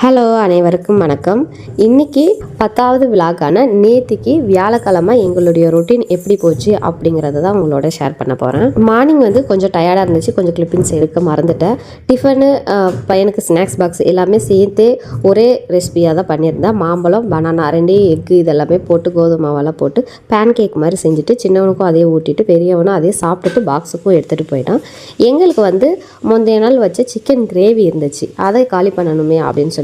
Hello, அனைவருக்கும் வணக்கம். இன்றைக்கி 10வது விழாக்கான நேத்திக்கு வியாழக்கிழமை எங்களுடைய ரொட்டீன் எப்படி போச்சு அப்படிங்கிறத தான் உங்களோட ஷேர் பண்ண போகிறேன். மார்னிங் கொஞ்சம் டயர்டாக இருந்துச்சு, கொஞ்சம் கிளிப்பிங்ஸ் எடுக்க மறந்துட்டேன். டிஃபனு, பையனுக்கு ஸ்நாக்ஸ் பாக்ஸ் எல்லாமே சேர்த்து ஒரே ரெசிபியாக தான் பண்ணியிருந்தேன். மாம்பழம், பனானா, 2 எக்கு இதெல்லாமே போட்டு கோதுமை மாவெல்லாம் போட்டு பேன் கேக் மாதிரி செஞ்சுட்டு சின்னவனுக்கும் அதே ஊட்டிட்டு பெரியவனும் அதே சாப்பிட்டுட்டு பாக்ஸுக்கும் எடுத்துகிட்டு போயிட்டான். எங்களுக்கு முந்தைய நாள் வச்ச சிக்கன் கிரேவி இருந்துச்சு, அதை காலி பண்ணணுமே அப்படின்னு சொல்லிட்டு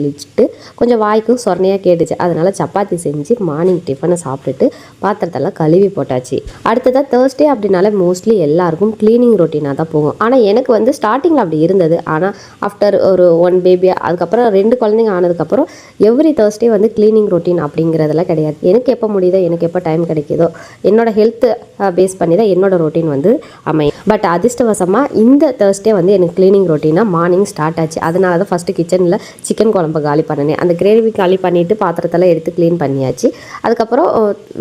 கொஞ்சம் வாய்க்கும் சொரணையாக கேட்டுச்சு. அதனால் சப்பாத்தி செஞ்சு மார்னிங் டிஃபனை சாப்பிட்டுட்டு பாத்திரத்தெல்லாம் கழுவி போட்டாச்சு. அடுத்ததாக தேர்ஸ்டே அப்படின்னாலே மோஸ்ட்லி எல்லாருக்கும் க்ளீனிங் ரொட்டீனாக தான் போகும். ஆனால் எனக்கு ஸ்டார்டிங்கில் அப்படி இருந்தது. ஆனால் ஆஃப்டர் ஒரு 1 பேபி, அதுக்கப்புறம் 2 குழந்தைங்க ஆனதுக்கப்புறம் எவ்ரி தேர்ஸ்டே க்ளீனிங் ரொட்டீன் அப்படிங்கிறதெல்லாம் கிடையாது. எனக்கு எப்போ முடியுதோ, எனக்கு எப்போ டைம் கிடைக்குதோ, என்னோடய ஹெல்த்தை பேஸ் பண்ணி தான் என்னோடய ரொட்டீன் அமையும். பட் அதிர்ஷ்டவசமாக இந்த தேர்ஸ்டே எனக்கு க்ளீனிங் ரொட்டீனாக மார்னிங் ஸ்டார்ட் ஆச்சு. அதனால தான் ஃபஸ்ட்டு கிச்சனில் சிக்கன் குழம்பு காலி பண்ணினேன். அந்த கிரேவி காலி பண்ணிவிட்டு பாத்திரத்தெல்லாம் எடுத்து க்ளீன் பண்ணியாச்சு. அதுக்கப்புறம்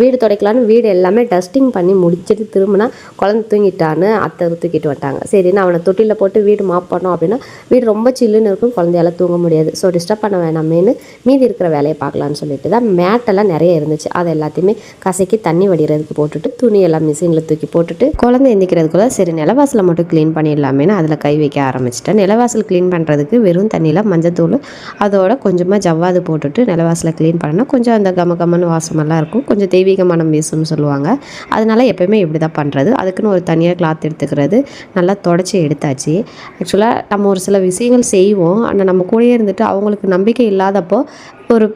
வீடு துடைக்கலான்னு வீடு எல்லாமே டஸ்டிங் பண்ணி முடிச்சுட்டு திரும்பினா குழந்தை தூங்கிட்டான்னு அத்தை தூக்கிட்டு வந்துட்டாங்க. சரின்னு அவனை தொட்டியில் போட்டு வீடு மாப் பண்ணோம் அப்படின்னா வீடு ரொம்ப சில்லுன்னு இருக்கும், குழந்தையால் தூங்க முடியாது. ஸோ டிஸ்டர்ப் பண்ண வேணாமேன்னு மீதி இருக்கிற வேலையை பார்க்கலான்னு சொல்லிட்டு தான் மேட்டெல்லாம் நிறைய இருந்துச்சு. அதை எல்லாத்தையுமே கசக்கி தண்ணி வடிகிறதுக்கு போட்டுட்டு துணியெல்லாம் மிஷினில் தூக்கி போட்டுட்டு குழந்தை எந்திக்கிறதுக்குள்ள சரி நிலவாசலை மட்டும் க்ளீன் பண்ணிடலாமேன்னு அதில் கை வைக்க ஆரம்பிச்சிட்டேன். நிலவாசல் க்ளீன் பண்ணுறதுக்கு வெறும் தண்ணியில் மஞ்சத்தூள் அதோட கொஞ்சமாக ஜவ்வாது போட்டுட்டு நிலவாசலை க்ளீன் பண்ணால் கொஞ்சம் அந்த கமகமன்னு வாசமெல்லாம் இருக்கும், கொஞ்சம் தெய்வீக மனம் வீசும்னு சொல்லுவாங்க. அதனால் எப்போயுமே இப்படி தான் பண்ணுறது. அதுக்குன்னு ஒரு தனியாக கிளாத் எடுத்துக்கிறது, நல்லா தொடச்சி எடுத்தாச்சு. ஆக்சுவலாக நம்ம ஒரு சில விஷயங்கள் செய்வோம், ஆனால் நம்ம கூடயே இருந்துட்டு அவங்களுக்கு நம்பிக்கை இல்லாதப்போ ஒரு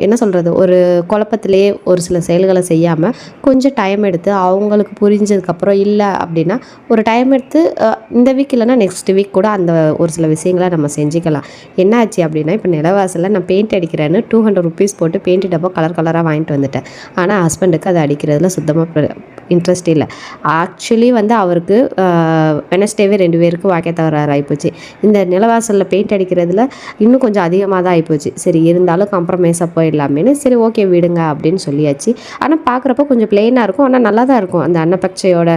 என்ன சொல்கிறது, ஒரு குழப்பத்திலே ஒரு சில செயல்களை செய்யாமல் கொஞ்சம் டைம் எடுத்து அவங்களுக்கு புரிஞ்சதுக்கப்புறம் இல்லை அப்படின்னா ஒரு டைம் எடுத்து இந்த வீக் இல்லைனா நெக்ஸ்ட் வீக் கூட அந்த ஒரு சில விஷயங்களை நம்ம செஞ்சுக்கலாம். என்ன ஆச்சு அப்படின்னா, இப்போ நிலவாசலில் நான் பெயிண்ட் அடிக்கிறேன்னு 200 ருபீஸ் போட்டு பெயிண்ட் டப்பா கலராக வாங்கிட்டு வந்துட்டேன். ஆனால் ஹஸ்பண்டுக்கு அதை அடிக்கிறதுல சுத்தமாக இன்ட்ரெஸ்ட் இல்லை. ஆக்சுவலி அவருக்கு வெனஸ்டேவே 2 பேருக்கு வாக்கே தவறாறு ஆகிப்போச்சு. இந்த நிலவாசலில் பெயிண்ட் அடிக்கிறதுல இன்னும் கொஞ்சம் அதிகமாக தான் ஆகிப்போச்சு. சரி இருந்தாலும் காம்ப்ரமைஸாக போயிடலாமேன்னு சரி ஓகே விடுங்க அப்படின்னு சொல்லியாச்சு. ஆனால் பார்க்குறப்ப கொஞ்சம் பிளெயினாக இருக்கும், ஆனால் நல்லா தான் இருக்கும். அந்த அன்னப்பச்சையோட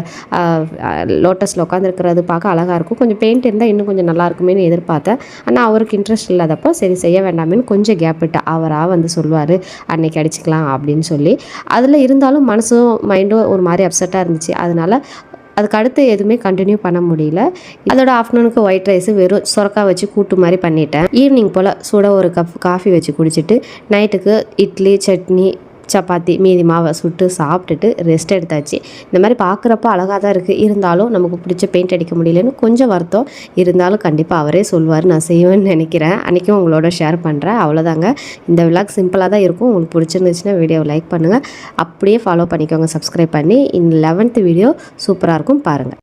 லோட்டஸில் உட்காந்துருக்கிறது பார்க்க அழகாக இருக்கும். கொஞ்சம் பெயிண்ட் இருந்தால் இன்னும் கொஞ்சம் நல்லா இருக்குமேனு எதிர்பார்த்தேன். ஆனால் அவருக்கு இன்ட்ரெஸ்ட் இல்லாதப்போ சரி செய்ய வேண்டாமேன்னு கொஞ்சம் கேப் விட்டு அவராக சொல்லுவார் அன்னைக்கு அடிச்சுக்கலாம் அப்படின்னு சொல்லி. அதில் இருந்தாலும் மனசும் மைண்டும் ஒரு மாதிரி அப்செட்டாக இருந்துச்சு. அதனால் அதுக்கு அடுத்து எதுவுமே கண்டினியூ பண்ண முடியல. அதோட ஆஃப்டர்நூனுக்கு ஒயிட் ரைஸு வெறும் சொரக்காய் வச்சு கூட்டு மாதிரி பண்ணிட்டேன். ஈவினிங் போல் சுட ஒரு கப் காஃபி வச்சு குடிச்சிட்டு நைட்டுக்கு இட்லி, சட்னி, சப்பாத்தி மீதி மாவை சுட்டு சாப்பிட்டுட்டு ரெஸ்ட் எடுத்தாச்சு. இந்த மாதிரி பார்க்குறப்ப அழகாக தான் இருக்குது. இருந்தாலும் நமக்கு பிடிச்ச பெயிண்ட் அடிக்க முடியலன்னு கொஞ்சம் வருத்தம். இருந்தாலும் கண்டிப்பாக அவரே சொல்வார், நான் செய்வேன்னு நினைக்கிறேன். அன்றைக்கும் உங்களோட ஷேர் பண்ணுறேன். அவ்வளோதாங்க. இந்த விளாக் சிம்பிளாக தான் இருக்கும். உங்களுக்கு பிடிச்சிருந்துச்சுன்னா வீடியோவை லைக் பண்ணுங்கள், அப்படியே ஃபாலோ பண்ணிக்கோங்க, சப்ஸ்கிரைப் பண்ணி. இந்த 11th வீடியோ சூப்பராக இருக்கும், பாருங்கள்.